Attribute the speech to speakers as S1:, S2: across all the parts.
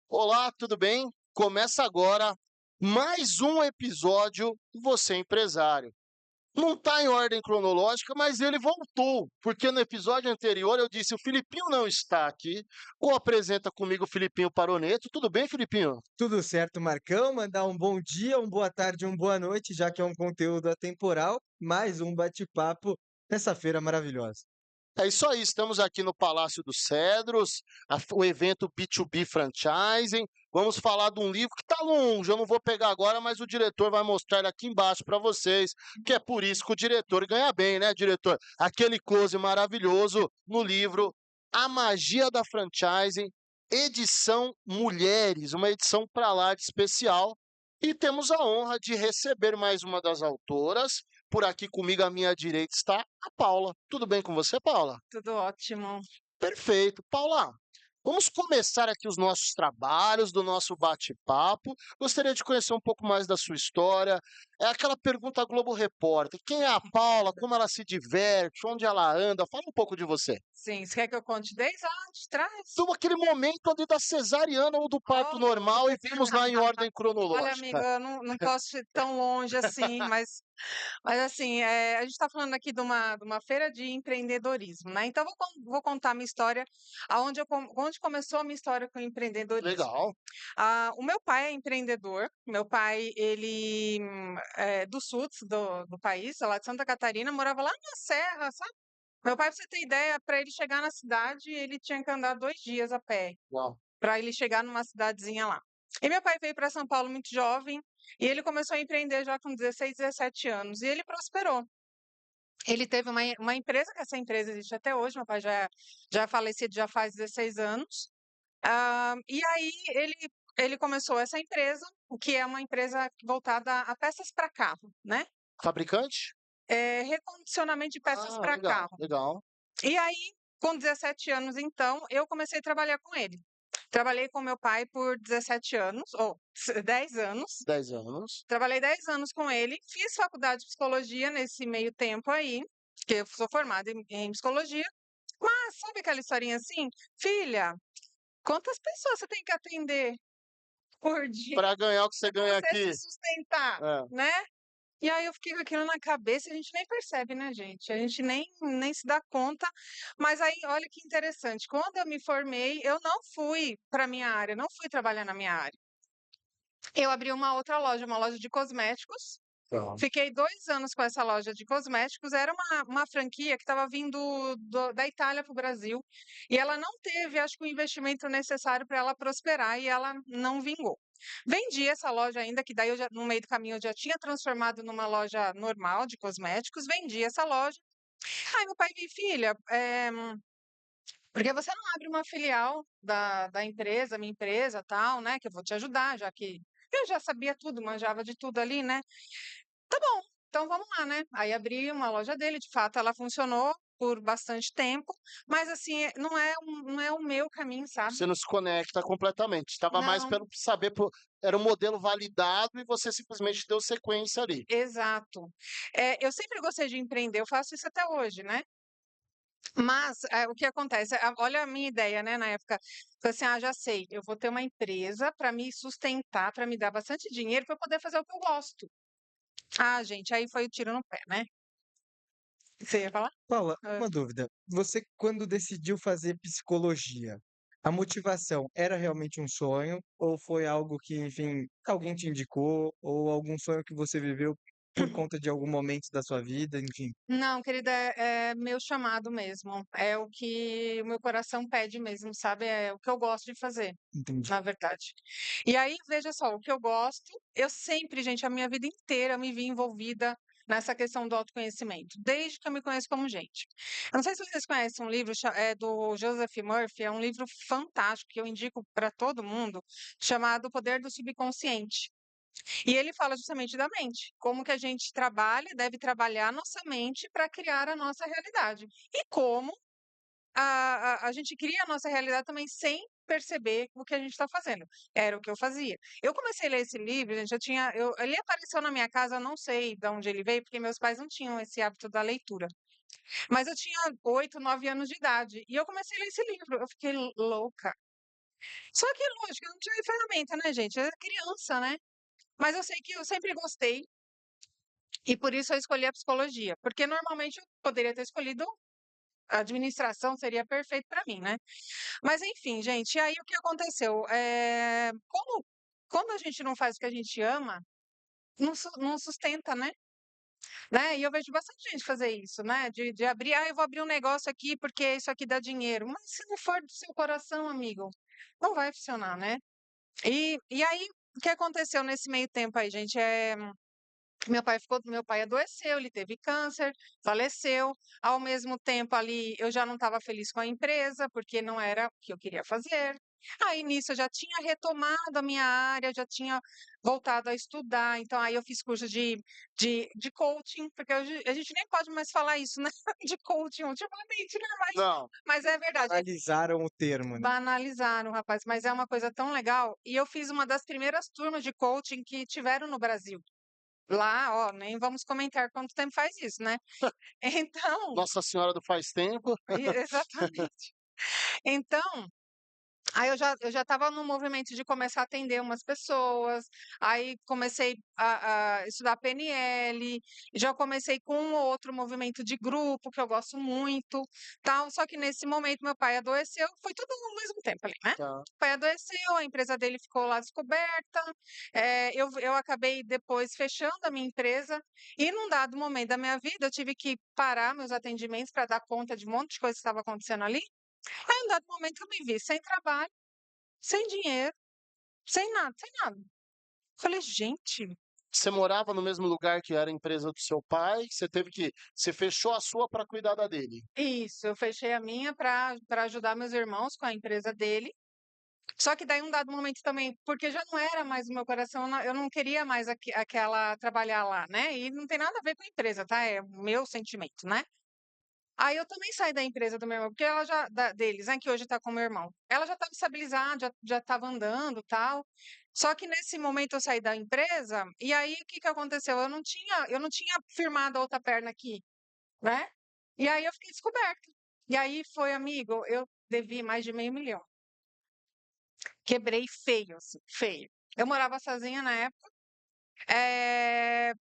S1: Olá, tudo bem? Começa agora mais um episódio do Você é Empresário. Não está em ordem cronológica, mas ele voltou, porque no episódio anterior eu disse: o Filipinho não está aqui. Co-apresenta comigo o Filipinho Paroneto. Tudo bem, Filipinho?
S2: Tudo certo, Marcão? Mandar um bom dia, uma boa tarde, uma boa noite, já que é um conteúdo atemporal, mais um bate-papo nessa feira maravilhosa.
S1: É isso aí, estamos aqui no Palácio dos Cedros, o evento B2B Franchising. Vamos falar de um livro que está longe, eu não vou pegar agora, mas o diretor vai mostrar ele aqui embaixo para vocês, que é por isso que o diretor ganha bem, né, diretor? Aquele close maravilhoso no livro A Magia da Franchising, edição Mulheres, uma edição para lá de especial. E temos a honra de receber mais uma das autoras. Por aqui comigo à minha direita está a Paula. Tudo bem com você, Paula?
S3: Tudo ótimo.
S1: Perfeito. Paula, vamos começar aqui os nossos trabalhos, do nosso bate-papo. Gostaria de conhecer um pouco mais da sua história. É aquela pergunta Globo Repórter: quem é a Paula? Como ela se diverte? Onde ela anda? Fala um pouco de você.
S3: Sim, você quer que eu conte desde lá de trás?
S1: Sobre aquele momento ali da cesariana ou do parto
S3: Oh,
S1: normal e vamos lá em ordem
S3: olha, amiga,
S1: cronológica.
S3: eu não posso ir tão longe assim, mas assim, a gente está falando aqui de uma feira de empreendedorismo, né? Então, vou contar a minha história, onde começou a minha história com o empreendedorismo.
S1: Legal.
S3: O meu pai é empreendedor. Meu pai, ele é do sul do país, lá de Santa Catarina, morava lá na Serra, sabe? Meu pai, pra você ter ideia, para ele chegar na cidade, ele tinha que andar 2 dias a pé,
S1: Uau.
S3: para ele chegar numa cidadezinha lá. E meu pai veio para São Paulo muito jovem, e ele começou a empreender já com 16, 17 anos, e ele prosperou. Ele teve uma empresa, que essa empresa existe até hoje. Meu pai já é falecido, já faz 16 anos. E aí ele começou essa empresa, o que é uma empresa voltada a peças para carro, né?
S1: Fabricante?
S3: Recondicionamento de peças
S1: Ah,
S3: para
S1: legal,
S3: carro.
S1: legal.
S3: E aí, com 17 anos, então, eu comecei a trabalhar com ele. Trabalhei com meu pai por 17 anos, ou 10 anos.
S1: 10 anos.
S3: Trabalhei 10 anos com ele, fiz faculdade de psicologia nesse meio tempo aí, que eu sou formada em psicologia. Mas sabe aquela historinha assim? Filha, quantas pessoas você tem que atender por dia
S1: Para ganhar o que você
S3: para
S1: ganha
S3: você se
S1: aqui.
S3: sustentar,
S1: É.
S3: né? E aí eu fiquei com aquilo na cabeça, e a gente nem percebe, né, gente? A gente nem se dá conta. Mas aí, olha que interessante, quando eu me formei, eu não fui para minha área, não fui trabalhar na minha área. Eu abri uma outra loja, uma loja de cosméticos.
S1: Tá.
S3: Fiquei 2 anos com essa loja de cosméticos. Era uma franquia que estava vindo da Itália para o Brasil, e ela não teve, acho que, o investimento necessário para ela prosperar, e ela não vingou. Vendi essa loja ainda, que daí no meio do caminho eu já tinha transformado numa loja normal de cosméticos. Vendi essa loja. Aí meu pai me: "Filha, por que você não abre uma filial da empresa, minha empresa, tal, né, que eu vou te ajudar, já que..." Eu já sabia tudo, manjava de tudo ali, né. Tá bom, então vamos lá, né. Aí abri uma loja dele, de fato ela funcionou por bastante tempo, mas assim, não é o meu caminho, sabe.
S1: Você não se conecta completamente. Estava mais
S3: Não,
S1: pelo saber era um modelo validado e você simplesmente deu sequência ali.
S3: exato. Eu sempre gostei de empreender, eu faço isso até hoje, né. Mas, o que acontece, olha a minha ideia, né, na época, falei assim: "Ah, já sei, eu vou ter uma empresa para me sustentar, para me dar bastante dinheiro, para eu poder fazer o que eu gosto." Ah, gente, aí foi o tiro no pé, né. Você ia falar?
S2: Paula,
S3: Hã.
S2: uma dúvida. Você, quando decidiu fazer psicologia, a motivação era realmente um sonho ou foi algo que, enfim, alguém te indicou ou algum sonho que você viveu por conta de algum momento da sua vida, enfim?
S3: Não, querida, é meu chamado mesmo, é o que o meu coração pede mesmo, sabe, é o que eu gosto de fazer,
S2: Entendi.
S3: na verdade. E aí, veja só, o que eu gosto, eu sempre, gente, a minha vida inteira eu me vi envolvida nessa questão do autoconhecimento, desde que eu me conheço como gente. Eu não sei se vocês conhecem um livro, do Joseph Murphy, é um livro fantástico que eu indico para todo mundo, chamado O Poder do Subconsciente. E ele fala justamente da mente, como que a gente trabalha, deve trabalhar a nossa mente para criar a nossa realidade. E como a gente cria a nossa realidade também sem perceber o que a gente está fazendo. Era o que eu fazia. Eu comecei a ler esse livro, gente, ele apareceu na minha casa, eu não sei de onde ele veio, porque meus pais não tinham esse hábito da leitura. Mas eu tinha 8, 9 anos de idade. E eu comecei a ler esse livro. Eu fiquei louca. Só que, lógico, eu não tinha ferramenta, né, gente? Eu era criança, né? Mas eu sei que eu sempre gostei. E por isso eu escolhi a psicologia. Porque normalmente eu poderia ter escolhido a administração, seria perfeito para mim, né? Mas enfim, gente, e aí o que aconteceu? Como quando a gente não faz o que a gente ama, não sustenta, né? E eu vejo bastante gente fazer isso, né? De abrir, eu vou abrir um negócio aqui porque isso aqui dá dinheiro. Mas se não for do seu coração, amigo, não vai funcionar, né? E aí, o que aconteceu nesse meio tempo aí, gente? Meu pai adoeceu, ele teve câncer, faleceu. Ao mesmo tempo ali, eu já não estava feliz com a empresa, porque não era o que eu queria fazer. Aí nisso eu já tinha retomado a minha área, já tinha voltado a estudar. Então aí eu fiz curso de coaching, porque hoje a gente nem pode mais falar isso, né? De coaching ultimamente, né?
S1: Não,
S3: Mas é verdade.
S2: Analisaram o termo, né?
S3: Banalizaram, rapaz, mas é uma coisa tão legal. E eu fiz uma das primeiras turmas de coaching que tiveram no Brasil. Lá, ó, nem vamos comentar quanto tempo faz isso, né? Então,
S1: Nossa Senhora do faz tempo.
S3: exatamente. Então, aí eu já estava no movimento de começar a atender umas pessoas, aí comecei a estudar PNL, já comecei com um ou outro movimento de grupo, que eu gosto muito, tal. Só que nesse momento meu pai adoeceu, foi tudo ao mesmo tempo ali, né?
S1: Tá.
S3: O pai adoeceu, a empresa dele ficou lá descoberta, eu acabei depois fechando a minha empresa, e num dado momento da minha vida eu tive que parar meus atendimentos para dar conta de um monte de coisa que estava acontecendo ali. Aí, em um dado momento, eu me vi sem trabalho, sem dinheiro, sem nada, sem nada. Falei, gente,
S1: Você morava no mesmo lugar que era a empresa do seu pai, você fechou a sua para cuidar da dele.
S3: isso, eu fechei a minha para ajudar meus irmãos com a empresa dele. Só que daí, um dado momento também, porque já não era mais o meu coração, eu não queria mais aquela trabalhar lá, né? E não tem nada a ver com a empresa, tá? É o meu sentimento, né? Aí eu também saí da empresa do meu irmão, porque ela deles, né, que hoje está com o meu irmão. Ela já estava estabilizada, já estava andando, tal. Só que nesse momento eu saí da empresa, e aí o que que aconteceu? Eu não tinha firmado a outra perna aqui, né? E aí eu fiquei descoberta. E aí foi, amigo, eu devi mais de meio milhão. Quebrei feio, assim, feio. Eu morava sozinha na época.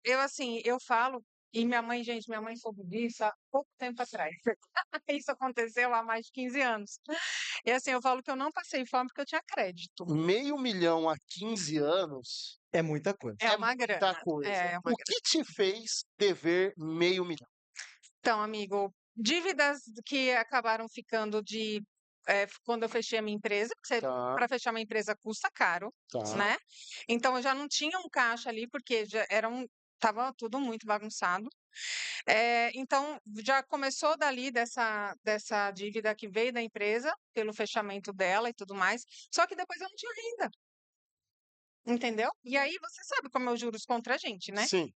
S3: Eu assim, eu falo, e minha mãe, gente, minha mãe soube disso há pouco tempo atrás. Isso aconteceu há mais de 15 anos. E assim, eu falo que eu não passei fome porque eu tinha crédito.
S1: Meio milhão há 15 anos
S2: É muita coisa.
S3: É
S1: é
S3: uma
S1: muita
S3: grana.
S1: coisa.
S3: É uma
S1: O
S3: grana.
S1: que te fez dever meio milhão?
S3: Então, amigo, dívidas que acabaram ficando quando eu fechei a minha empresa, porque
S1: Tá,
S3: para fechar uma empresa custa caro,
S1: tá.
S3: né? Então eu já não tinha um caixa ali, porque tava tudo muito bagunçado. Então, já começou dali dessa dívida que veio da empresa, pelo fechamento dela e tudo mais. Só que depois eu não tinha renda, entendeu? E aí você sabe como é os juros contra a gente, né?
S1: Sim.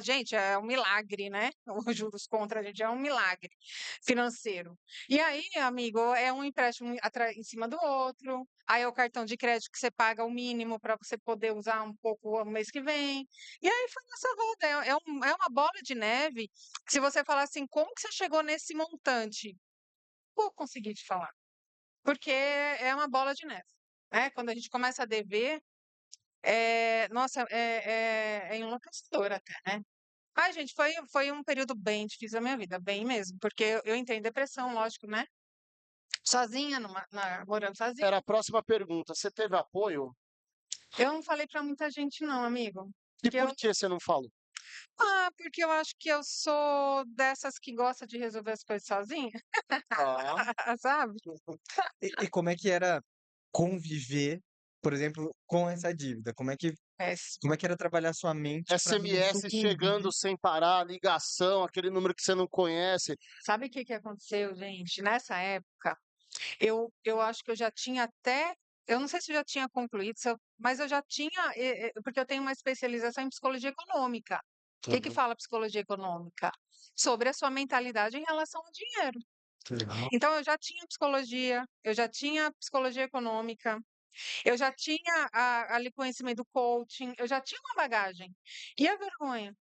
S3: Gente, é um milagre, né? Os juros contra a gente é um milagre financeiro. E aí, amigo, é um empréstimo em cima do outro. Aí é o cartão de crédito que você paga o mínimo para você poder usar um pouco o mês que vem. E aí foi nessa roda. É uma bola de neve. Se você falar assim, como que você chegou nesse montante? Vou conseguir te falar. Porque é uma bola de neve. Quando a gente começa a dever, nossa, é enlouquecedor até, né? Ai, gente, foi um período bem difícil da minha vida, bem mesmo, porque eu entrei em depressão, lógico, né? Sozinha, morando sozinha.
S1: Era a próxima pergunta. Você teve apoio?
S3: Eu não falei pra muita gente, não, amigo.
S1: E
S3: Porque
S1: por que você não falou?
S3: porque eu acho que eu sou dessas que gosta de resolver as coisas sozinha,
S1: Tá.
S3: sabe?
S2: E como é que era conviver, por exemplo, com essa dívida?
S3: Péssimo.
S2: Como é que era trabalhar sua mente para não
S1: SMS chegando
S2: sucumbir?
S1: sem parar, ligação, aquele número que você não conhece.
S3: Sabe o que que aconteceu, gente? Nessa época, eu acho que eu já tinha até. Eu não sei se eu já tinha concluído, mas eu já tinha, porque eu tenho uma especialização em psicologia econômica. O que que
S1: Tá.
S3: fala psicologia econômica? Sobre a sua mentalidade em relação ao dinheiro.
S1: Tá.
S3: Então, eu já tinha psicologia, eu já tinha psicologia econômica, eu já tinha ali conhecimento do coaching, eu já tinha uma bagagem. E a vergonha?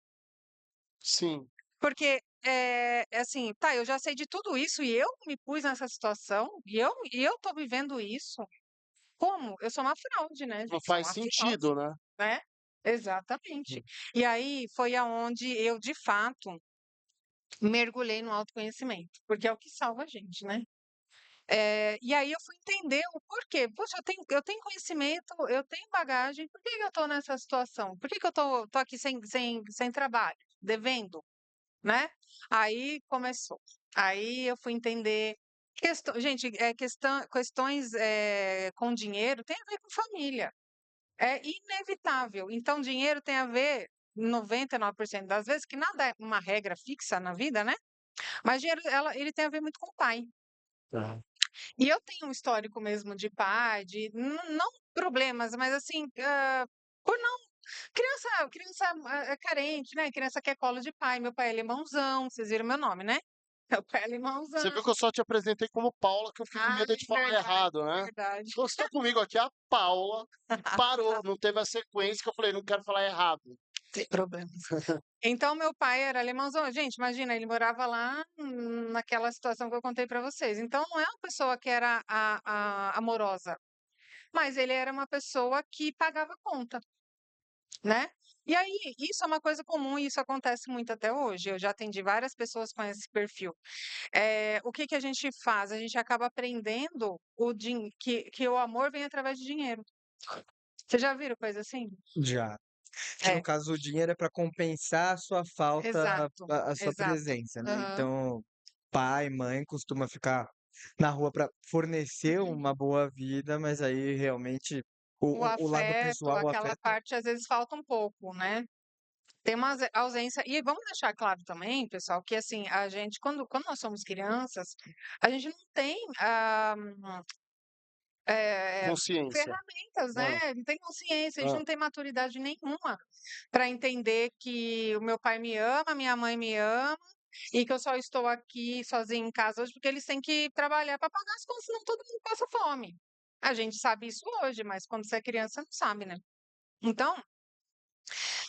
S1: Sim.
S3: Porque assim, tá, eu já sei de tudo isso e eu me pus nessa situação e eu tô vivendo isso. Como? Eu sou uma fraude, né,
S1: Não
S3: gente? Sou
S1: faz
S3: uma fraude,
S1: sentido, né?
S3: né? Exatamente. E aí foi aonde eu, de fato, mergulhei no autoconhecimento, porque é o que salva a gente, né? E aí eu fui entender o porquê. Poxa, eu tenho conhecimento, eu tenho bagagem, por que que eu tô nessa situação? Por que que eu tô aqui sem trabalho, devendo, né? Aí começou. Aí eu fui entender. Gente, questões com dinheiro tem a ver com família. É inevitável. Então, dinheiro tem a ver, 99% das vezes, que nada é uma regra fixa na vida, né? Mas dinheiro, ele tem a ver muito com o pai.
S1: Tá.
S3: E eu tenho um histórico mesmo de pai, não problemas, mas assim, por não. Criança é carente, né? Criança quer colo de pai. Meu pai é alemãozão, vocês viram meu nome, né? Meu pai é alemãozão.
S1: Você viu que eu só te apresentei como Paula, que eu fico com
S3: Ah,
S1: medo de falar
S3: verdade,
S1: errado, né?
S3: verdade.
S1: Então, você tá comigo aqui, a Paula, e parou, não teve a sequência que eu falei, não quero falar errado.
S3: Sem problemas. Então, meu pai era alemãozão. Gente, imagina, ele morava lá naquela situação que eu contei para vocês. Então, não é uma pessoa que era amorosa, mas ele era uma pessoa que pagava conta, né? E aí, isso é uma coisa comum e isso acontece muito até hoje. Eu já atendi várias pessoas com esse perfil. O que que a gente faz? A gente acaba aprendendo que o amor vem através de dinheiro. Vocês já viram coisa assim?
S2: Já. Que no
S3: É,
S2: caso o dinheiro é para compensar a sua falta,
S3: exato,
S2: a sua
S3: exato.
S2: presença, né?
S3: Aham.
S2: Então, pai, mãe costuma ficar na rua para fornecer
S3: Uhum.
S2: uma boa vida, mas aí realmente
S3: O
S2: o lado
S3: afeto,
S2: pessoal, o
S3: aquela
S2: afeto,
S3: parte às vezes falta um pouco, né? Tem uma ausência. E vamos deixar claro também, pessoal, que assim, a gente, quando nós somos crianças, a gente não tem
S1: Consciência.
S3: ferramentas,
S1: Ah,
S3: né? Não tem consciência, a gente
S1: ah.
S3: não tem maturidade nenhuma para entender que o meu pai me ama, minha mãe me ama, e que eu só estou aqui sozinha em casa hoje porque eles têm que trabalhar para pagar as contas, senão todo mundo passa fome. A gente sabe isso hoje, mas quando você é criança, não sabe, né? Então,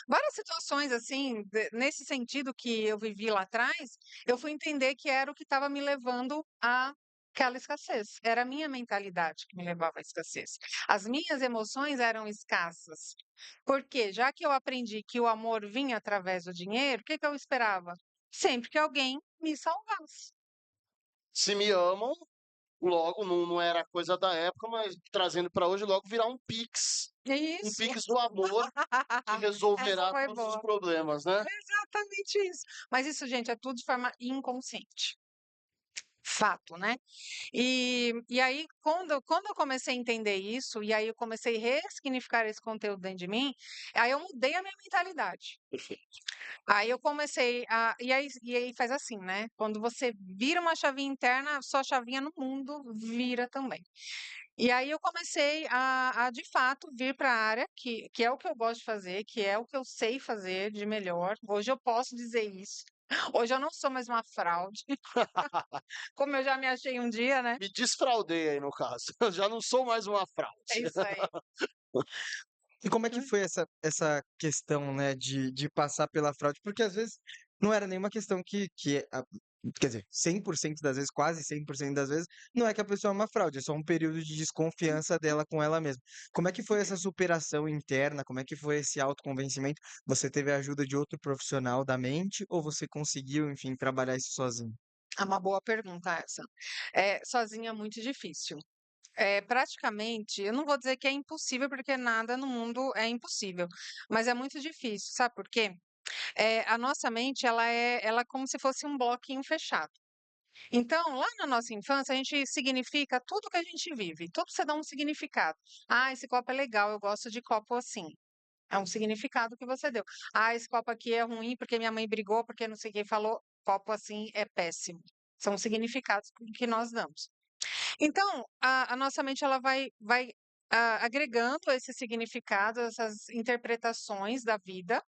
S3: várias situações assim, nesse sentido que eu vivi lá atrás, eu fui entender que era o que estava me levando a aquela escassez. Era a minha mentalidade que me levava à escassez. As minhas emoções eram escassas. Porque já que eu aprendi que o amor vinha através do dinheiro, o que que eu esperava? Sempre que alguém me salvasse.
S1: Se me amam, logo não era coisa da época, mas trazendo para hoje, logo virar um Pix. Um
S3: Isso.
S1: Pix do amor que
S3: Essa
S1: resolverá
S3: foi
S1: todos os
S3: boa.
S1: problemas, né?
S3: Exatamente isso. Mas isso, gente, é tudo de forma inconsciente. Fato, né? E aí, quando eu comecei a entender isso, e aí eu comecei a ressignificar esse conteúdo dentro de mim, aí eu mudei a minha mentalidade.
S1: Perfeito.
S3: Aí eu comecei a. E aí faz assim, né? Quando você vira uma chavinha interna, sua chavinha no mundo vira também. E aí eu comecei de fato, vir para a área, que é o que eu gosto de fazer, que é o que eu sei fazer de melhor. Hoje eu posso dizer isso. Hoje eu não sou mais uma fraude, como eu já me achei um dia, né?
S1: Me desfraudei aí no caso. Eu já não sou mais uma
S3: É
S1: fraude.
S3: isso aí.
S2: e como é que
S3: Hum.
S2: foi essa questão, né, de passar pela fraude? Porque às vezes não era nenhuma questão quer dizer, 100% das vezes, quase 100% das vezes, não é que a pessoa é uma fraude, é só um período de desconfiança dela com ela mesma. Como é que foi essa superação interna? Como é que foi esse autoconvencimento? Você teve a ajuda de outro profissional da mente ou você conseguiu, enfim, trabalhar isso sozinho?
S3: É uma boa pergunta essa. Sozinha é muito difícil. Praticamente, eu não vou dizer que é impossível, porque nada no mundo é impossível, mas é muito difícil, sabe por quê? A nossa mente, ela é como se fosse um bloquinho fechado. Então, lá na nossa infância, a gente significa tudo que a gente vive, tudo você dá um significado. Ah, esse copo é legal, eu gosto de copo assim. É um significado que você deu. Ah, esse copo aqui é ruim porque minha mãe brigou, porque não sei quem falou. Copo assim é péssimo. São significados que nós damos. Então, a nossa mente ela vai agregando esses significados, essas interpretações da vida.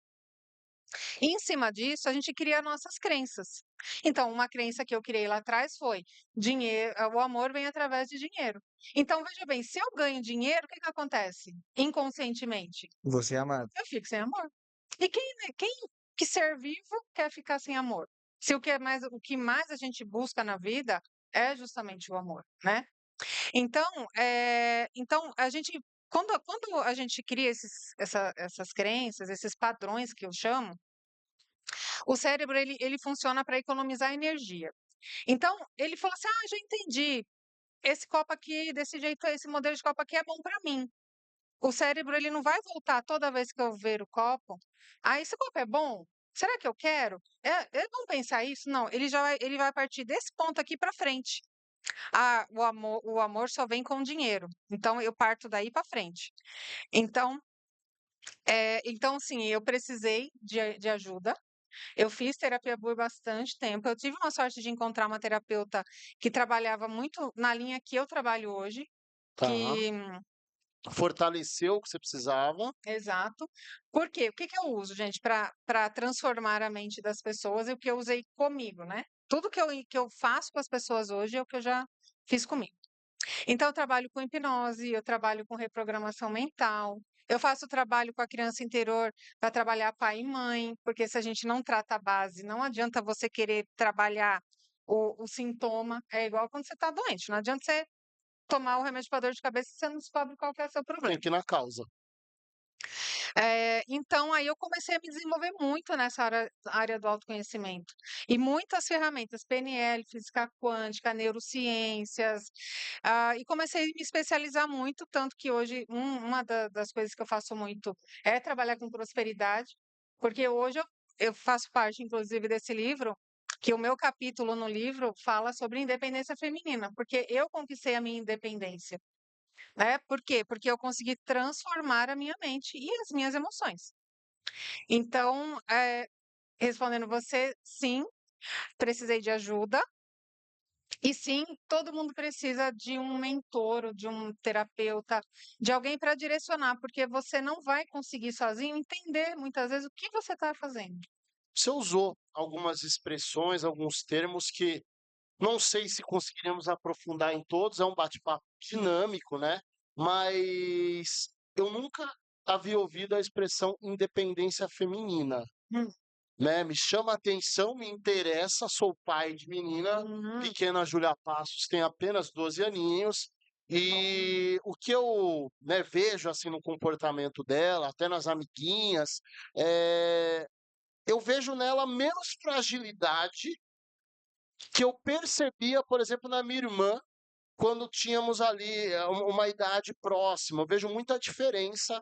S3: E em cima disso, a gente cria nossas crenças. Então, uma crença que eu criei lá atrás foi: dinheiro, o amor vem através de dinheiro. Então, veja bem, se eu ganho dinheiro, o que que acontece? Inconscientemente,
S2: Você é amado.
S3: eu fico sem amor. E quem que ser vivo quer ficar sem amor? Se o que mais a gente busca na vida é justamente o amor, né? Então, a gente quando a gente cria essas crenças, esses padrões que eu chamo, o cérebro ele funciona para economizar energia. Então, ele falou assim: "Ah, já entendi. Esse copo aqui, desse jeito, esse modelo de copo aqui é bom para mim". O cérebro ele não vai voltar toda vez que eu ver o copo: "Ah, esse copo é bom? Será que eu quero? É bom pensar isso?". Não, ele vai partir desse ponto aqui para frente. Ah, o amor só vem com dinheiro, então eu parto daí para frente. Então, então sim, eu precisei de ajuda. Eu fiz terapia por bastante tempo. Eu tive uma sorte de encontrar uma terapeuta que trabalhava muito na linha que eu trabalho hoje,
S1: Tá.
S3: que
S1: Fortaleceu o que você precisava.
S3: exato. Por quê? O que que eu uso, gente, para transformar a mente das pessoas e o que eu usei comigo, né? Tudo que eu faço com as pessoas hoje é o que eu já fiz comigo. Então, eu trabalho com hipnose, eu trabalho com reprogramação mental, eu faço trabalho com a criança interior para trabalhar pai e mãe, porque se a gente não trata a base, não adianta você querer trabalhar o sintoma. É igual quando você está doente, não adianta você tomar o remédio para dor de cabeça se você não descobre qual que é o seu
S1: Tem
S3: problema.
S1: que ir na causa.
S3: Então, aí eu comecei a me desenvolver muito nessa área do autoconhecimento. E muitas ferramentas, PNL, física quântica, neurociências, e comecei a me especializar muito, tanto que hoje uma das coisas que eu faço muito é trabalhar com prosperidade, porque hoje eu faço parte, inclusive, desse livro, que o meu capítulo no livro fala sobre independência feminina, porque eu conquistei a minha independência. Né? Por quê? Porque eu consegui transformar a minha mente e as minhas emoções. Então, respondendo você, sim, precisei de ajuda. E sim, todo mundo precisa de um mentor, ou de um terapeuta, de alguém para direcionar, porque você não vai conseguir sozinho entender muitas vezes o que você está fazendo.
S1: Você usou algumas expressões, alguns termos que não sei se conseguiremos aprofundar em todos, é um bate-papo dinâmico, né? Mas eu nunca havia ouvido a expressão independência feminina,
S3: Hum.
S1: né? Me chama a atenção, me interessa, sou pai de menina,
S3: Uhum.
S1: pequena Júlia Passos tem apenas 12 aninhos, e o que eu, né, vejo assim no comportamento dela, até nas amiguinhas, é, eu vejo nela menos fragilidade que eu percebia, por exemplo, na minha irmã, quando tínhamos ali uma idade próxima. Eu vejo muita diferença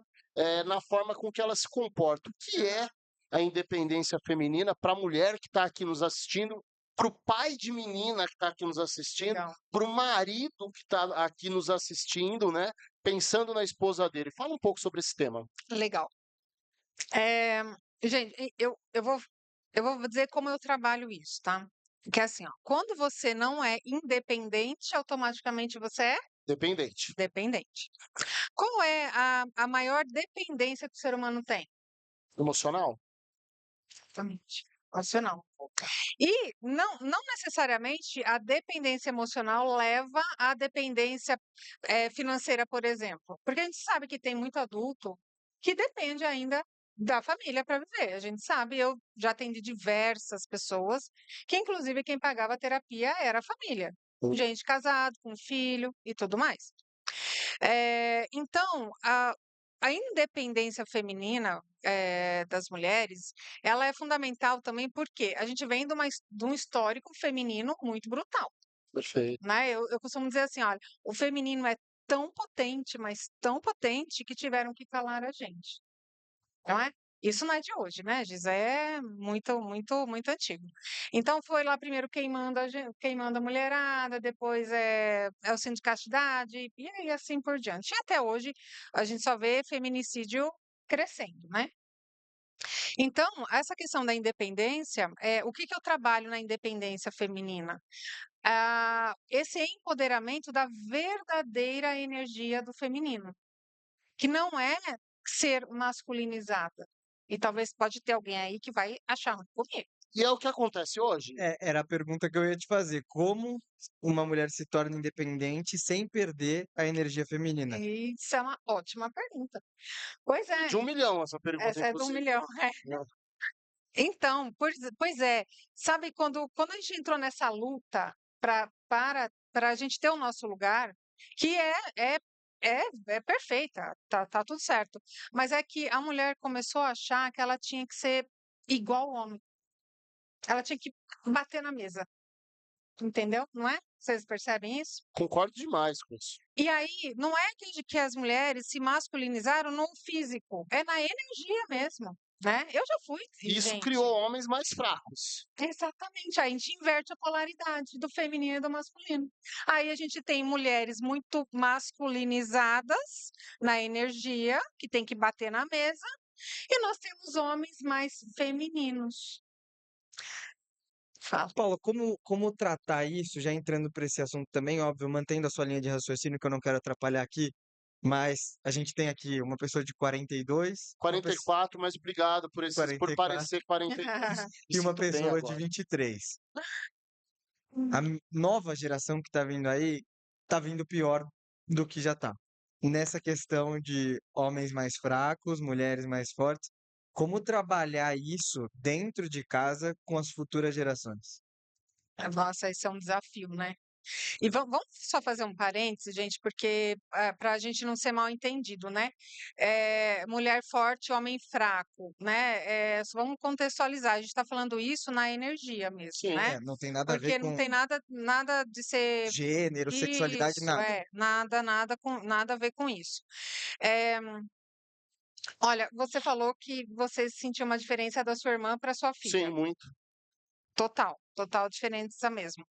S1: na forma com que ela se comporta. O que é a independência feminina para a mulher que está aqui nos assistindo, para o pai de menina que está aqui nos assistindo,
S3: Legal.
S1: para o marido que está aqui nos assistindo, né? Pensando na esposa dele. Fala um pouco sobre esse tema.
S3: Legal. Eh, gente, eu vou dizer como eu trabalho isso, tá? Que é assim, ó, quando você não é independente, automaticamente você é
S1: Dependente.
S3: dependente. Qual é a maior dependência que o ser humano tem?
S1: Emocional?
S3: Exatamente, emocional. E não necessariamente a dependência emocional leva à dependência, financeira, por exemplo, porque a gente sabe que tem muito adulto que depende ainda da família para viver. A gente sabe, eu já atendi diversas pessoas que inclusive quem pagava a terapia era a família, gente casado, com filho e tudo mais. Então, a independência feminina, das mulheres, ela é fundamental também, porque a gente vem de um histórico feminino muito brutal,
S1: Perfeito.
S3: né. Eu costumo dizer assim: "Olha, o feminino é tão potente, mas tão potente, que tiveram que calar a gente". Não é? Isso não é de hoje, né, Giz, é muito, muito, muito antigo. Então foi lá primeiro queimando a mulherada, depois é o cinto de castidade, e aí assim por diante. E até hoje a gente só vê feminicídio crescendo, né. Então, essa questão da independência, o que que eu trabalho na independência feminina? Esse empoderamento da verdadeira energia do feminino. Que não é ser masculinizada. E talvez pode ter alguém aí que vai achar ruim comigo.
S1: E é o que acontece hoje.
S2: Era a pergunta que eu ia te fazer. Como uma mulher se torna independente sem perder a energia feminina?
S3: Isso é uma ótima pergunta. Pois
S1: De
S3: é,
S1: 1 milhão essa pergunta,
S3: essa é do
S1: inclusive.
S3: 1.000.000.
S1: Né?
S3: Então, pois é. Sabe quando a gente entrou nessa luta para a gente ter o nosso lugar, que é perfeita, tá tudo certo. Mas é que a mulher começou a achar que ela tinha que ser igual ao homem. Ela tinha que bater na mesa, entendeu? Não é? Vocês percebem isso?
S1: Concordo demais com isso.
S3: E aí, não é que as mulheres se masculinizaram no físico, é na energia mesmo, né? Eu já fui,
S1: Isso
S3: gente.
S1: criou homens mais fracos.
S3: Exatamente, aí a gente inverte a polaridade do feminino e do masculino. Aí a gente tem mulheres muito masculinizadas na energia, que tem que bater na mesa, e nós temos homens mais femininos. Fala.
S2: Paula, como tratar isso, já entrando para esse assunto também, óbvio, mantendo a sua linha de raciocínio, que eu não quero atrapalhar aqui, mas a gente tem aqui uma pessoa de 42, uma pessoa
S1: 44, mas obrigado por
S2: de
S1: por
S2: 44
S1: parecer 42. Me
S2: e uma
S1: sinto bem
S2: pessoa de
S1: agora.
S2: 23. A nova geração que está vindo aí está vindo pior do que já está. Nessa questão de homens mais fracos, mulheres mais fortes, como trabalhar isso dentro de casa com as futuras gerações?
S3: Nossa, esse é um desafio, né? E vamos só fazer um parênteses, gente, porque para a gente não ser mal entendido, né? Mulher forte, homem fraco, né? Vamos contextualizar. A gente está falando isso na energia mesmo,
S1: Sim.
S3: né?
S2: Não tem nada a ver
S3: Porque não
S2: com
S3: tem nada de ser
S2: gênero, sexualidade,
S3: isso,
S2: nada.
S3: nada a ver com isso. Eh, Olha, você falou que você sentiu uma diferença da sua irmã para sua
S1: Sim,
S3: filha.
S1: muito.
S3: Total diferença mesmo.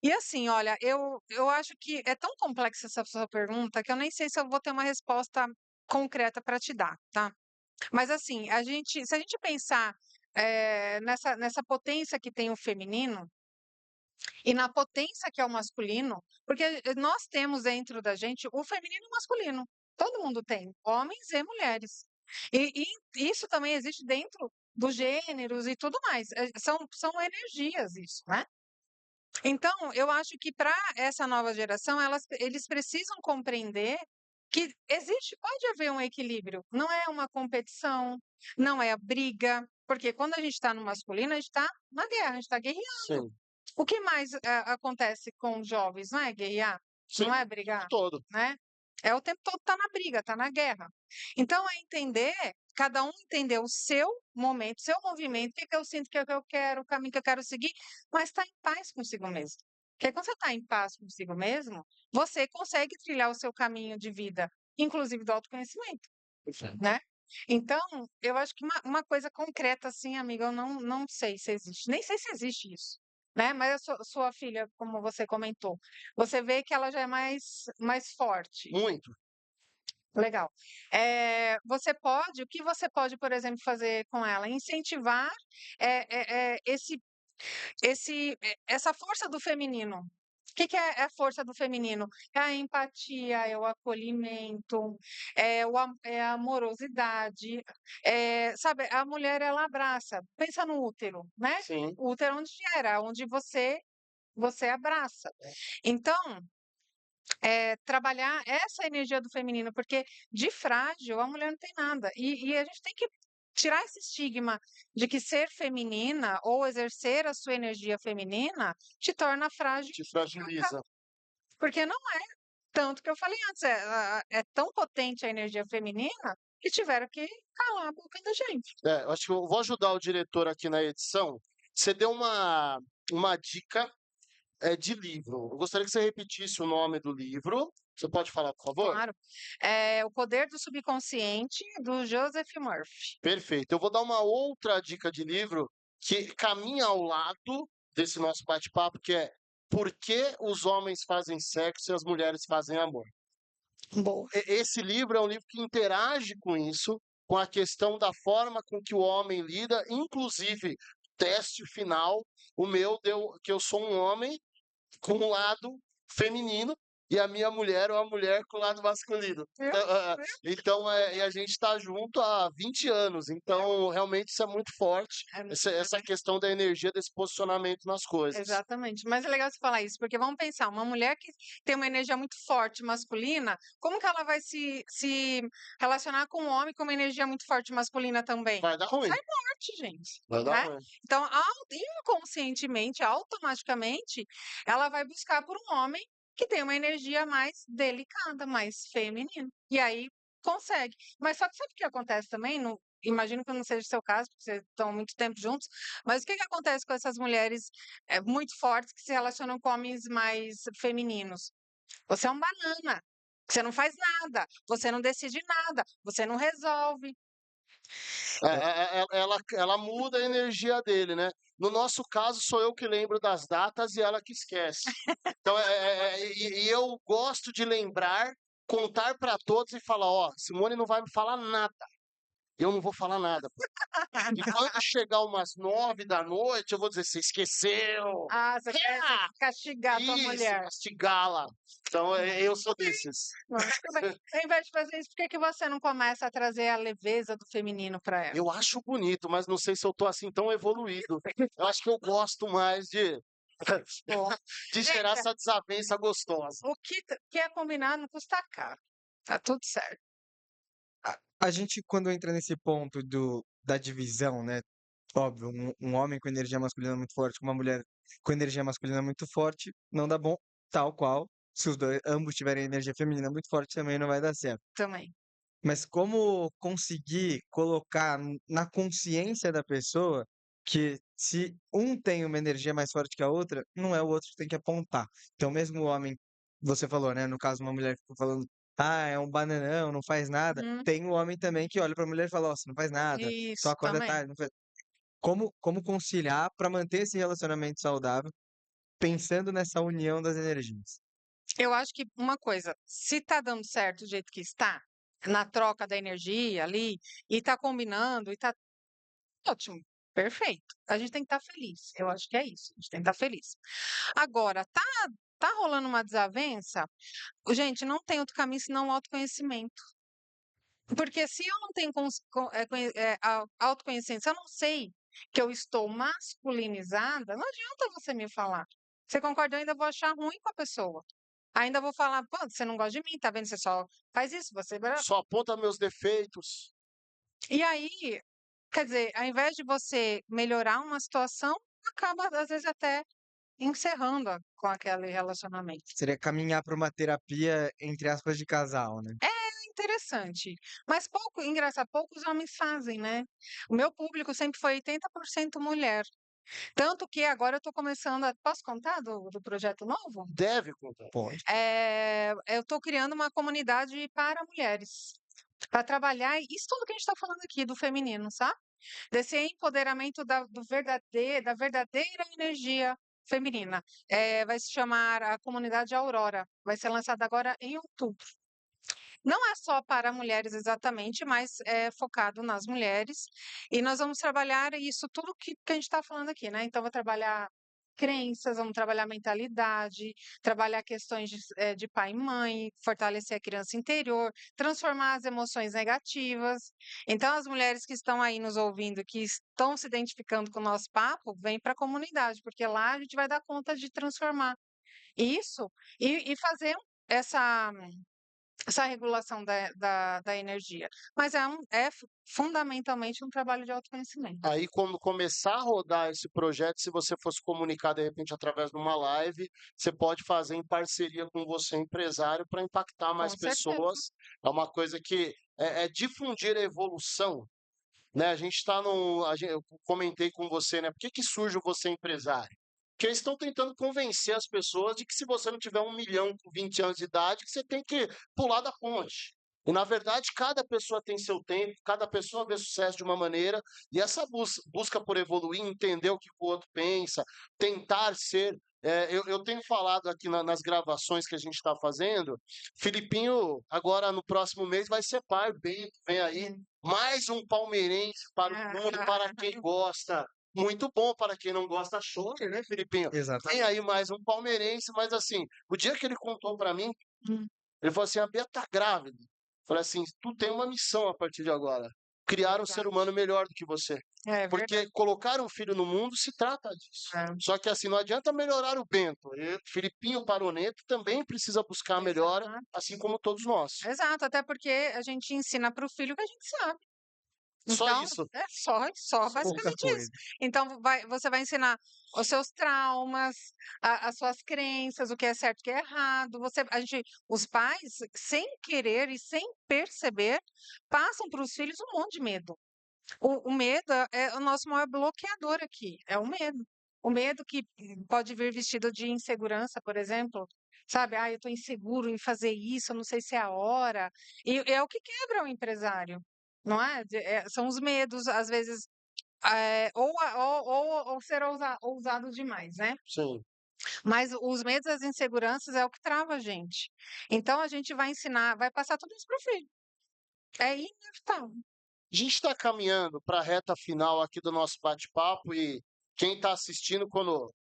S3: E assim, olha, eu acho que é tão complexa essa sua pergunta que eu nem sei se eu vou ter uma resposta concreta para te dar, tá? Mas assim, se a gente pensar nessa potência que tem o feminino e na potência que é o masculino, porque nós temos dentro da gente o feminino e o masculino. Todo mundo tem, homens e mulheres. E isso também existe dentro dos gêneros e tudo mais. São energias isso, né? Então, eu acho que para essa nova geração, eles precisam compreender que pode haver um equilíbrio. Não é uma competição, não é a briga, porque quando a gente está no masculino, a gente está na guerra, a gente está guerreando.
S1: Sim.
S3: O que mais acontece com os jovens? Não é guerrear?
S1: Sim,
S3: Não é
S1: o
S3: brigar?
S1: tempo todo.
S3: Né? É o tempo todo tá na briga, tá na guerra. Então é entender, cada um entender o seu momento, seu movimento, o que que eu sinto, o que eu quero, o caminho que eu quero seguir, mas estar em paz consigo mesmo. Porque quando você está em paz consigo mesmo, você consegue trilhar o seu caminho de vida, inclusive do autoconhecimento, né? Então, eu acho que uma coisa concreta assim, amiga, eu não sei se existe, nem sei se existe isso, né? Mas a sua filha, como você comentou, você vê que ela já é mais forte.
S1: Muito.
S3: Legal. O que você pode, por exemplo, fazer com ela? Incentivar essa força do feminino. O que que é a força do feminino? É a empatia, é o acolhimento, é a amorosidade. Sabe, a mulher, ela abraça. Pensa no útero, né?
S1: Sim.
S3: O útero onde gera, onde você abraça. Então, trabalhar essa energia do feminino, porque de frágil a mulher não tem nada. E a gente tem que tirar esse estigma de que ser feminina ou exercer a sua energia feminina te torna frágil,
S1: Te fragiliza.
S3: porque não é. Tanto que eu falei antes, é tão potente a energia feminina que tiveram que calar a boca da gente.
S1: Eu acho que eu vou ajudar o diretor aqui na edição. Você deu uma dica de livro. Eu gostaria que você repetisse o nome do livro. Você pode falar, por favor?
S3: Claro. É O Poder do Subconsciente, do Joseph Murphy.
S1: Perfeito. Eu vou dar uma outra dica de livro que caminha ao lado desse nosso bate-papo, que é Por que os homens fazem sexo e as mulheres fazem amor?
S3: Boa.
S1: Esse livro é um livro que interage com isso, com a questão da forma com que o homem lida, inclusive, teste final, o meu deu que eu sou um homem com um lado feminino, e a minha mulher é uma mulher com o lado masculino.
S3: Viu?
S1: Então, e a gente está junto há 20 anos, então realmente isso é muito forte,
S3: É,
S1: essa questão da energia, desse posicionamento nas coisas.
S3: exatamente. Mas é legal você falar isso, porque vamos pensar, uma mulher que tem uma energia muito forte masculina, como que ela vai se relacionar com um homem com uma energia muito forte masculina também?
S1: Vai dar ruim,
S3: Sai morte, gente,
S1: vai dar
S3: né?
S1: ruim.
S3: Então, inconscientemente, automaticamente, ela vai buscar por um homem que tem uma energia mais delicada, mais feminina. E aí consegue. Mas só que sabe o que acontece também? Imagino que não seja o seu caso, porque vocês estão há muito tempo juntos, mas o que acontece com essas mulheres muito fortes que se relacionam com homens mais femininos? Você é um banana. Você não faz nada, você não decide nada, você não resolve.
S1: Ela muda a energia dele, né? No nosso caso, sou eu que lembro das datas e ela que esquece. Então, e eu gosto de lembrar, contar para todos e falar: ó, Simone não vai me falar nada. Eu não vou falar nada. E quando chegar umas 9 da noite, eu vou dizer: você esqueceu.
S3: Ah, você quer
S1: Ah,
S3: castigar a tua
S1: isso,
S3: mulher.
S1: castigá-la. Então, eu sou desses.
S3: Mas tudo bem. Ao invés de fazer isso, por que você não começa a trazer a leveza do feminino para ela?
S1: Eu acho bonito, mas não sei se eu tô assim tão evoluído. Eu acho que eu gosto mais de,
S3: Bom,
S1: de gerar
S3: gente,
S1: essa desavença gostosa.
S3: o que é combinado não custa caro. Tá tudo certo.
S2: A gente, quando entra nesse ponto da divisão, né? Óbvio, um homem com energia masculina muito forte, com uma mulher com energia masculina muito forte, não dá bom, tal qual. Se os dois, ambos tiverem energia feminina muito forte, também não vai dar certo.
S3: Também.
S2: Mas como conseguir colocar na consciência da pessoa que se um tem uma energia mais forte que a outra, não é o outro que tem que apontar. Então, mesmo o homem, você falou, né? No caso, uma mulher que ficou falando, ah, é um bananão, não faz nada.
S3: Uhum.
S2: Tem o homem também que olha para a mulher e fala, ó, você não faz nada, só
S3: Isso,
S2: acorda
S3: também.
S2: tarde. Não faz... Como conciliar para manter esse relacionamento saudável, pensando nessa união das energias?
S3: Eu acho que uma coisa, se tá dando certo do jeito que está, na troca da energia ali, e tá combinando, e tá ótimo, perfeito. A gente tem que estar feliz. Eu acho que é isso. A gente tem que estar feliz. Agora, tá rolando uma desavença? Gente, não tem outro caminho senão o autoconhecimento. Porque se eu não tenho autoconhecimento, se eu não sei que eu estou masculinizada, não adianta você me falar. Você concorda? Eu ainda vou achar ruim com a pessoa. Ainda vou falar, pô, você não gosta de mim, tá vendo? Você só faz isso, você.
S1: Só aponta meus defeitos.
S3: E aí, quer dizer, ao invés de você melhorar uma situação, acaba, às vezes, até encerrando com aquele relacionamento.
S2: Seria caminhar para uma terapia, entre aspas, de casal, né?
S3: É interessante. Mas engraçado, poucos homens fazem, né? O meu público sempre foi 80% mulher. Tanto que agora eu estou começando a. Posso contar do projeto novo?
S1: Deve contar.
S2: Pode.
S3: Eu estou criando uma comunidade para mulheres. Para trabalhar isso tudo que a gente está falando aqui do feminino, sabe? Desse empoderamento da verdadeira energia feminina. Vai se chamar a Comunidade Aurora. Vai ser lançada agora em outubro. Não é só para mulheres exatamente, mas é focado nas mulheres. E nós vamos trabalhar isso tudo que a gente está falando aqui, né? Então, vou trabalhar crenças, vamos trabalhar mentalidade, trabalhar questões de pai e mãe, fortalecer a criança interior, transformar as emoções negativas. Então, as mulheres que estão aí nos ouvindo, que estão se identificando com o nosso papo, vem para a comunidade, porque lá a gente vai dar conta de transformar isso e fazer essa regulação da energia. Mas fundamentalmente um trabalho de autoconhecimento.
S1: Aí, quando começar a rodar esse projeto, se você fosse comunicar de repente através de uma live, você pode fazer em parceria com você, empresário, para impactar mais
S3: Com certeza.
S1: pessoas. É uma coisa que é difundir a evolução, né? A gente está no. Eu comentei com você, né? Por que surge o Você Empresário? Porque eles estão tentando convencer as pessoas de que se você não tiver 1 milhão com 20 anos de idade, que você tem que pular da ponte. E, na verdade, cada pessoa tem seu tempo, cada pessoa vê sucesso de uma maneira, e essa busca por evoluir, entender o que o outro pensa, tentar ser. Eu tenho falado aqui nas gravações que a gente está fazendo, Filipinho, agora no próximo mês, vai ser pai, Bento, vem aí, mais um palmeirense para o mundo, para quem gosta. Muito bom para quem não gosta chore, né, Felipinho? Tem
S2: Exatamente.
S1: aí mais um palmeirense, mas assim, o dia que ele contou para mim,
S3: Hum.
S1: ele falou assim: "A Bia tá grávida". Falei assim: "Tu tem uma missão a partir de agora, criar um ser
S3: Verdade.
S1: humano melhor do que você".
S3: É
S1: Porque
S3: verdade.
S1: colocar um filho no mundo se trata disso.
S3: É,
S1: Só que assim, não adianta melhorar o Bento, Filipinho Paronetto também precisa buscar a melhora,
S3: exato.
S1: assim como todos nós.
S3: Exato, até porque a gente ensina para o filho o que a gente sabe.
S1: Só
S3: Então,
S1: isso.
S3: é só
S2: Pouca
S3: basicamente isso.
S2: coisa.
S3: Então você vai ensinar os seus traumas, as suas crenças, o que é certo, o que é errado. Os pais, sem querer e sem perceber, passam para os filhos um monte de medo. O medo é o nosso maior bloqueador aqui, é o medo. O medo que pode vir vestido de insegurança, por exemplo, sabe? Eu estou inseguro em fazer isso, eu não sei se é a hora. E é o que quebra o empresário, não é? São os medos, às vezes, ou ser ousado demais, né?
S1: Sim.
S3: Mas os medos e as inseguranças é o que trava a gente. Então a gente vai ensinar, vai passar tudo isso para o filho. É inevitável.
S1: A gente está caminhando para a reta final aqui do nosso bate-papo e quem está assistindo, quando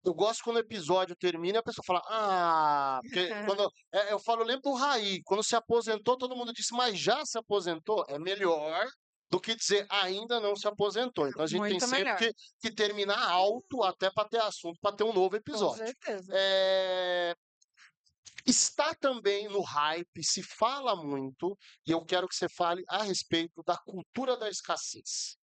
S1: eu gosto quando o episódio termina, a pessoa fala, porque quando eu falo, eu lembro do Raí, quando se aposentou, todo mundo disse, mas já se aposentou? É melhor do que dizer ainda não se aposentou. Então a gente tem
S3: Muito
S1: sempre
S3: melhor,
S1: que terminar alto até para ter assunto, para ter um novo
S3: com
S1: episódio.
S3: certeza.
S1: Está também no hype, se fala muito, e eu quero que você fale a respeito da cultura da escassez.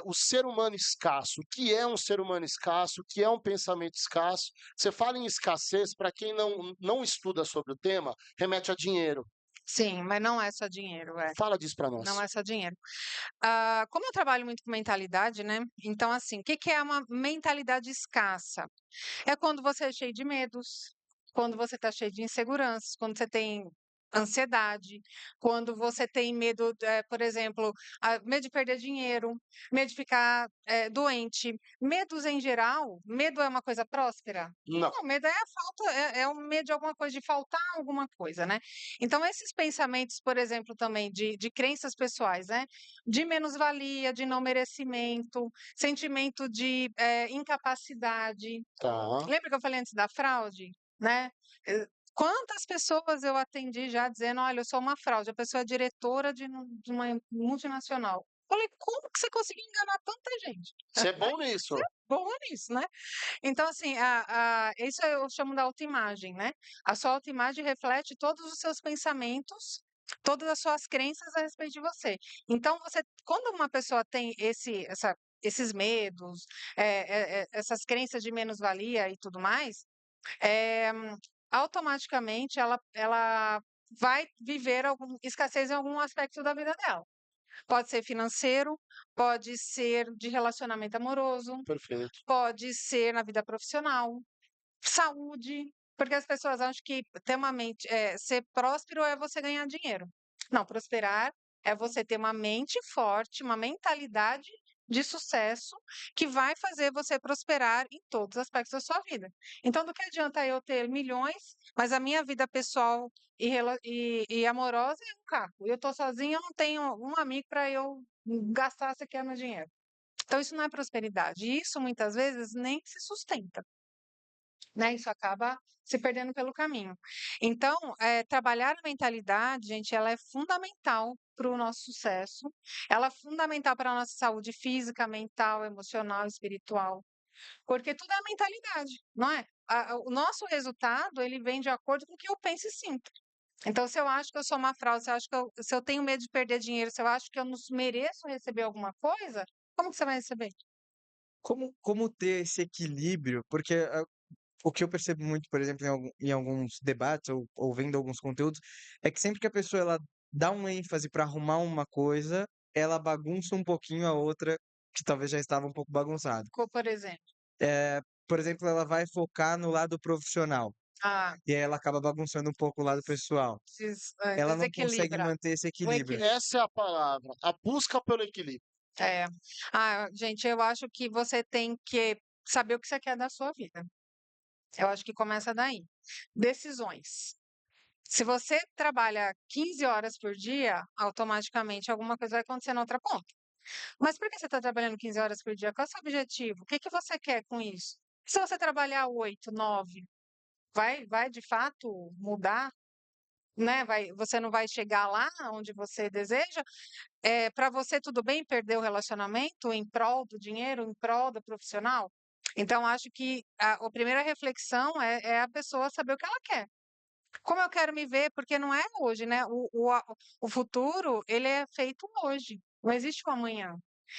S1: O ser humano escasso, o que é um ser humano escasso, o que é um pensamento escasso. Você fala em escassez, para quem não estuda sobre o tema, remete a dinheiro.
S3: Sim, mas não é só dinheiro,
S1: Fala disso para
S3: não
S1: nós.
S3: é só dinheiro. Como eu trabalho muito com mentalidade, né? Então, assim, o que que é uma mentalidade escassa? É quando você é cheio de medos, quando você está cheio de inseguranças, quando você tem ansiedade, quando você tem medo, por exemplo, medo de perder dinheiro, medo de ficar doente, medos em geral. Medo é uma coisa próspera?
S1: Não.
S3: Não, medo é a falta, é o medo de alguma coisa, de faltar alguma coisa, né? Então, esses pensamentos, por exemplo, também de crenças pessoais, né? De menos-valia, de não merecimento, sentimento de incapacidade.
S1: Tá.
S3: Lembra que eu falei antes da fraude, né? Quantas pessoas eu atendi já dizendo: "Olha, eu sou uma fraude", a pessoa é diretora de uma multinacional. Falei: "Como que você conseguiu enganar tanta gente?".
S1: Você é bom nisso.
S3: Boa nisso, né. Então, assim, isso eu chamo da autoimagem, né. A sua autoimagem reflete todos os seus pensamentos, todas as suas crenças a respeito de você. Então quando uma pessoa tem esses medos, essas crenças de menos-valia e tudo mais, eh, automaticamente ela vai viver algum escassez em algum aspecto da vida dela. Pode ser financeiro, pode ser de relacionamento amoroso,
S1: Perfeito.
S3: pode ser na vida profissional, saúde, porque as pessoas acham que ter uma mente, ser próspero é você ganhar dinheiro. Não, prosperar é você ter uma mente forte, uma mentalidade de sucesso que vai fazer você prosperar em todos os aspectos da sua vida. Então, do que adianta eu ter milhões, mas a minha vida pessoal e amorosa é um caco. Eu estou sozinha, eu não tenho um amigo para eu gastar se quer meu dinheiro. Então, isso não é prosperidade. E isso, muitas vezes, nem se sustenta, né? Isso acaba se perdendo pelo caminho. Então, trabalhar a mentalidade, gente, ela é fundamental para o nosso sucesso. Ela é fundamental para a nossa saúde física, mental, emocional, espiritual. Porque tudo é a mentalidade, não é? O nosso resultado, ele vem de acordo com o que eu penso e sinto. Então, se eu acho que eu sou uma fraude, se eu tenho medo de perder dinheiro, se eu acho que eu não mereço receber alguma coisa, como que você vai receber?
S2: Como ter esse equilíbrio? Porque o que eu percebo muito, por exemplo, em alguns debates ou vendo alguns conteúdos, é que sempre que a pessoa ela dá uma ênfase para arrumar uma coisa, ela bagunça um pouquinho a outra que talvez já estava um pouco bagunçada.
S3: Por exemplo.
S2: Por exemplo, ela vai focar no lado profissional,
S3: Ah,
S2: e aí ela acaba bagunçando um pouco o lado pessoal. Ela não consegue
S3: desequilibra
S2: manter esse
S3: o
S2: equilíbrio.
S3: equilíbrio.
S1: Essa é a palavra, a busca pelo equilíbrio.
S3: É. Gente, eu acho que você tem que saber o que você quer da sua vida. Eu acho que começa daí. Decisões. Se você trabalha 15 horas por dia, automaticamente alguma coisa vai acontecer na outra ponta. Mas por que você está trabalhando 15 horas por dia? Qual é o seu objetivo? O que que você quer com isso? Se você trabalhar 8, 9, vai de fato mudar, né? Você não vai chegar lá onde você deseja? Para você tudo bem perder o relacionamento em prol do dinheiro, em prol do profissional? Então, acho que a primeira reflexão é a pessoa saber o que ela quer. Como eu quero me ver, porque não é hoje, né? O futuro, ele é feito hoje, não existe o amanhã.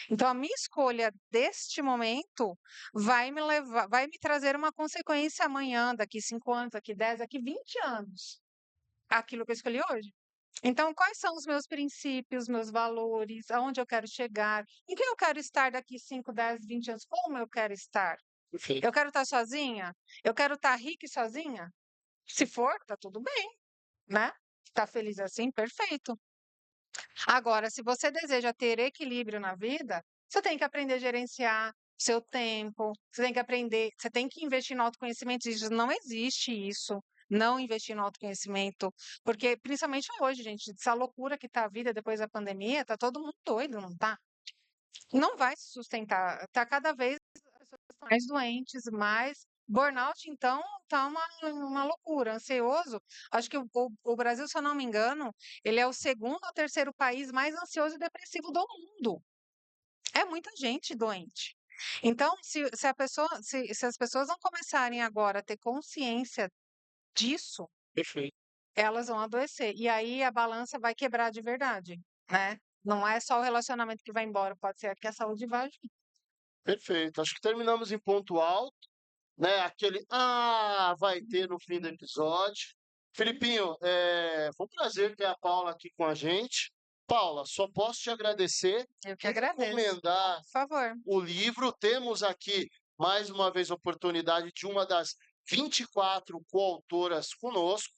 S3: Então, a minha escolha deste momento vai me trazer uma consequência amanhã, daqui 5 anos, daqui 10, daqui 20 anos. Aquilo que eu escolhi hoje. Então, quais são os meus princípios, meus valores, aonde eu quero chegar, em quem eu quero estar daqui 5, 10, 20 anos, como eu quero estar?
S1: Perfeito.
S3: Eu quero estar sozinha? Eu quero estar rica e sozinha? Se for, tá tudo bem, né? Tá feliz assim, perfeito. Agora, se você deseja ter equilíbrio na vida, você tem que aprender a gerenciar seu tempo, você tem que aprender, você tem que investir no autoconhecimento. Não existe isso, não investir no autoconhecimento, porque principalmente hoje, gente, essa loucura que tá a vida depois da pandemia, tá todo mundo doido, não tá? Não vai se sustentar, tá cada vez as pessoas estão mais doentes, mais burnout, então tá uma loucura, ansioso. Acho que o Brasil, se eu não me engano, ele é o segundo ou terceiro país mais ansioso e depressivo do mundo. É muita gente doente. Então, se as pessoas não começarem agora a ter consciência disso,
S1: Perfeito.
S3: elas vão adoecer. E aí a balança vai quebrar de verdade, né? Não é só o relacionamento que vai embora, pode ser que a saúde vá junto.
S1: Perfeito. Acho que terminamos em ponto alto, né? Aquele vai ter no fim do episódio. Felipinho, foi um prazer ter a Paula aqui com a gente. Paula, só posso te agradecer,
S3: Eu que agradeço.
S1: recomendar
S3: Por favor.
S1: o livro. Temos aqui, mais uma vez, a oportunidade de uma das 24 coautoras conosco.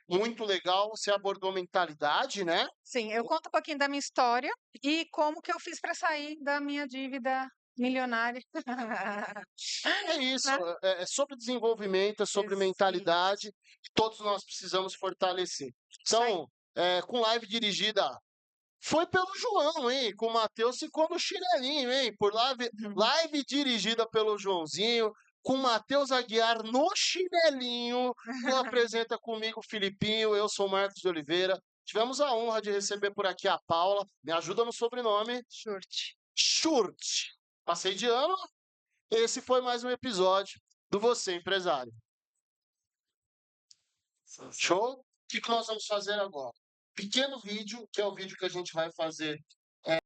S1: Muito legal, você abordou mentalidade, né?
S3: Sim, eu conto um pouquinho da minha história e como que eu fiz para sair da minha dívida milionária.
S1: É isso,
S3: Né?
S1: é sobre desenvolvimento, é sobre mentalidade, que todos nós precisamos fortalecer.
S3: Isso aí.
S1: Então, com live dirigida, foi pelo João, hein? Com o Matheus ficou no chinelinho, hein? Por live dirigida pelo Joãozinho, com o Matheus Aguiar no chinelinho, que apresenta comigo o Filipinho, eu sou o Marcos de Oliveira. Tivemos a honra de receber por aqui a Paula, me ajuda no sobrenome,
S3: Churte.
S1: Schurt. Passei de ano, esse foi mais um episódio do Você Empresário. Show? O que nós vamos fazer agora? Pequeno vídeo, que é o vídeo que a gente vai fazer